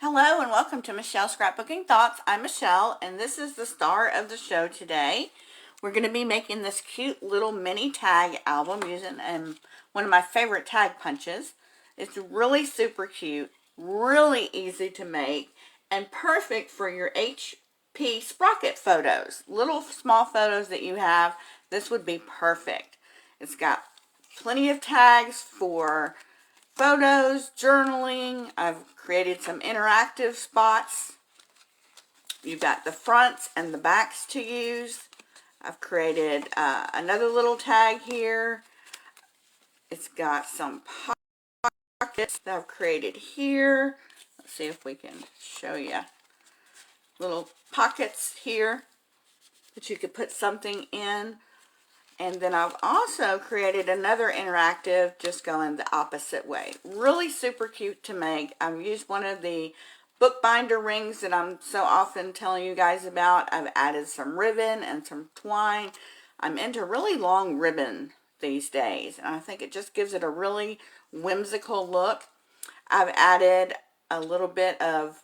Hello and welcome to Michelle's Scrapbooking Thoughts. I'm Michelle and this is the star of the show today. We're going to be making this cute little mini tag album using one of my favorite tag punches. It's really super cute, really easy to make, and perfect for your HP Sprocket photos. Little small photos that you have, this would be perfect. It's got plenty of tags for photos, journaling. I've created some interactive spots. You've got the fronts and the backs to use. I've created another little tag here. It's got some pockets that I've created here. Let's see if we can show you. Little pockets here that you could put something in. And then I've also created another interactive just going the opposite way. Really super cute to make. I've used one of the bookbinder rings that I'm so often telling you guys about. I've added some ribbon and some twine. I'm into really long ribbon these days, and I think it just gives it a really whimsical look. I've added a little bit of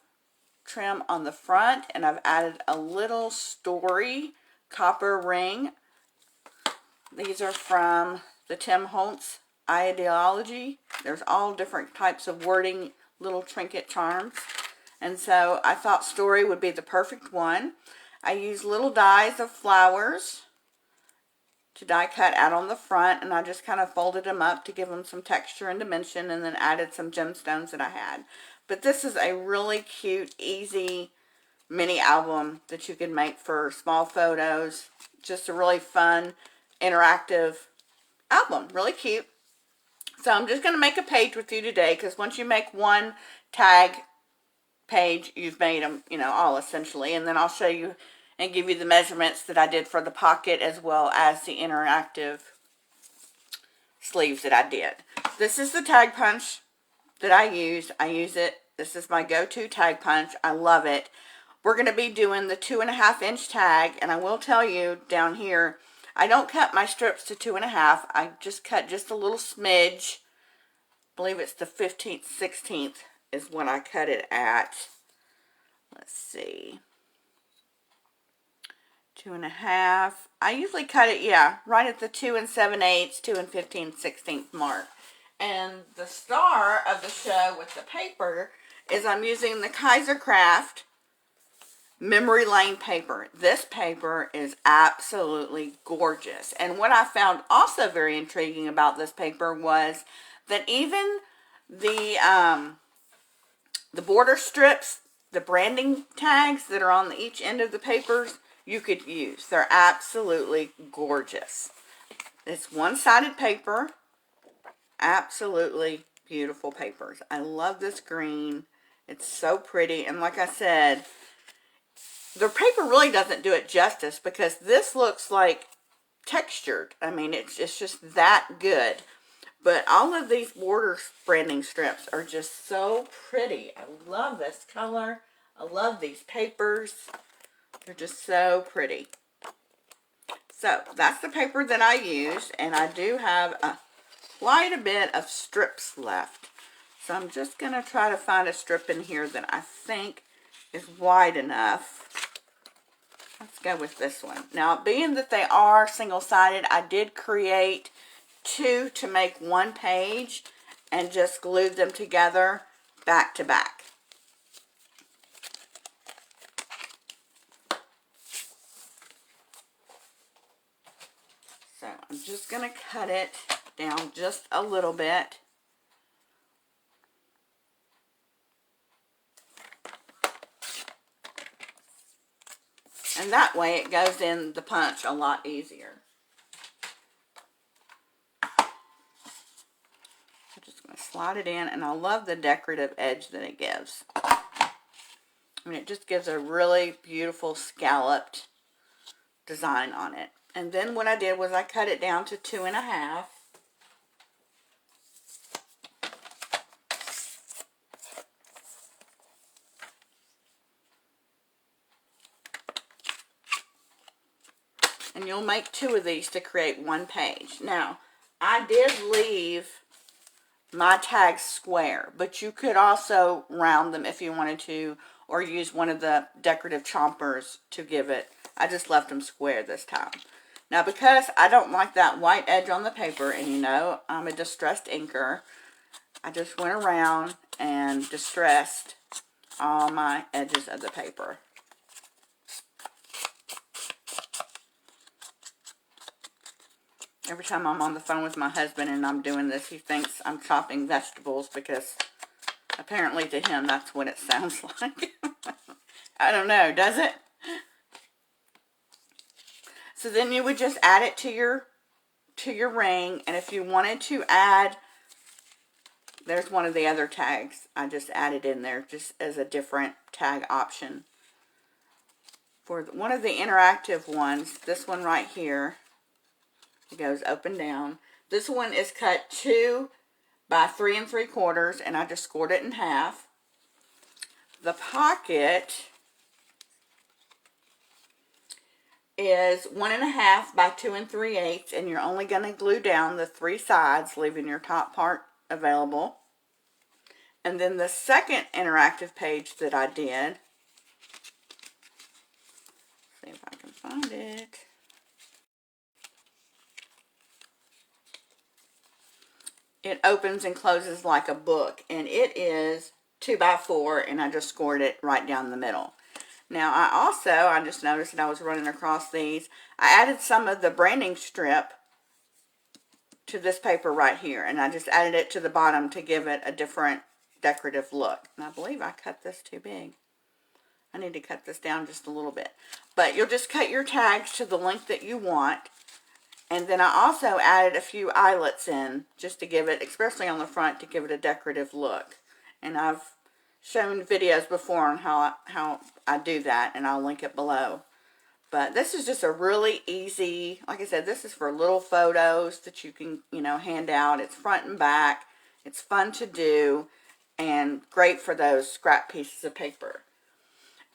trim on the front, and I've added a little story copper ring. These are from the Tim Holtz Ideology. There's all different types of wording, little trinket charms. And so I thought story would be the perfect one. I used little dies of flowers to die cut out on the front, and I just kind of folded them up to give them some texture and dimension, and then added some gemstones that I had. But this is a really cute, easy mini album that you can make for small photos. Just a really fun, interactive album. Really cute. So I'm just going to make a page with you today, because once you make one tag page, you've made them, all essentially. And then I'll show you and give you the measurements that I did for the pocket, as well as the interactive sleeves that I did. This is the tag punch that I use. This is my go-to tag punch. I love it. We're going to be doing the 2.5-inch tag, and I will tell you down here, I don't cut my strips to 2.5. I just cut just a little smidge. I believe it's the 15th, 16th is what I cut it at. Let's see. 2.5. I usually cut it, right at the 2 7/8, 2 15/16 mark. And the star of the show with the paper is I'm using the KaiserCraft Memory Lane paper. This paper is absolutely gorgeous. And what I found also very intriguing about this paper was that even the border strips, the branding tags that are on each end of the papers, you could use. They're absolutely gorgeous. It's one-sided paper. Absolutely beautiful papers. I love this green. It's so pretty. And like I said, the paper really doesn't do it justice, because this looks like textured. I mean, it's just that good. But all of these border branding strips are just so pretty. I love this color. I love these papers. They're just so pretty. So that's the paper that I used, and I do have quite a bit of strips left. So I'm just going to try to find a strip in here that I think is wide enough. Let's go with this one. Now, being that they are single-sided, I did create two to make one page and just glued them together back to back. So I'm just going to cut it down just a little bit. And that way it goes in the punch a lot easier. I'm just going to slide it in, and I love the decorative edge that it gives. I mean, it just gives a really beautiful scalloped design on it. And then what I did was I cut it down to 2.5. And you'll make two of these to create one page. Now, I did leave my tags square, but you could also round them if you wanted to, or use one of the decorative chompers to give it. I just left them square this time. Now, because I don't like that white edge on the paper, and you know I'm a distressed inker, I just went around and distressed all my edges of the paper. Every time I'm on the phone with my husband and I'm doing this, he thinks I'm chopping vegetables because apparently to him that's what it sounds like. I don't know, does it? So then you would just add it to your ring, and if you wanted to add, there's one of the other tags I just added in there just as a different tag option. For one of the interactive ones, this one right here, it goes up and down. This one is cut 2 by 3 3/4, and I just scored it in half. The pocket is 1 1/2 by 2 3/8, and you're only going to glue down the 3 sides, leaving your top part available. And then the second interactive page that I did, see if I can find it. It opens and closes like a book, and it is 2 by 4, and I just scored it right down the middle. Now I just noticed that I was running across these. I added some of the branding strip to this paper right here, and I just added it to the bottom to give it a different decorative look. And I believe I cut this too big. I need to cut this down just a little bit. But you'll just cut your tags to the length that you want. And then I also added a few eyelets in just to give it, especially on the front, to give it a decorative look. And I've shown videos before on how I do that, and I'll link it below. But this is just a really easy, like I said, this is for little photos that you can, hand out. It's front and back. It's fun to do and great for those scrap pieces of paper.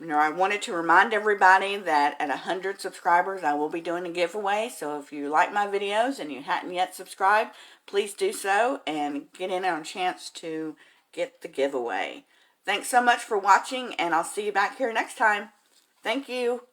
I wanted to remind everybody that at 100 subscribers, I will be doing a giveaway. So if you like my videos and you hadn't yet subscribed, please do so and get in on a chance to get the giveaway. Thanks so much for watching, and I'll see you back here next time. Thank you.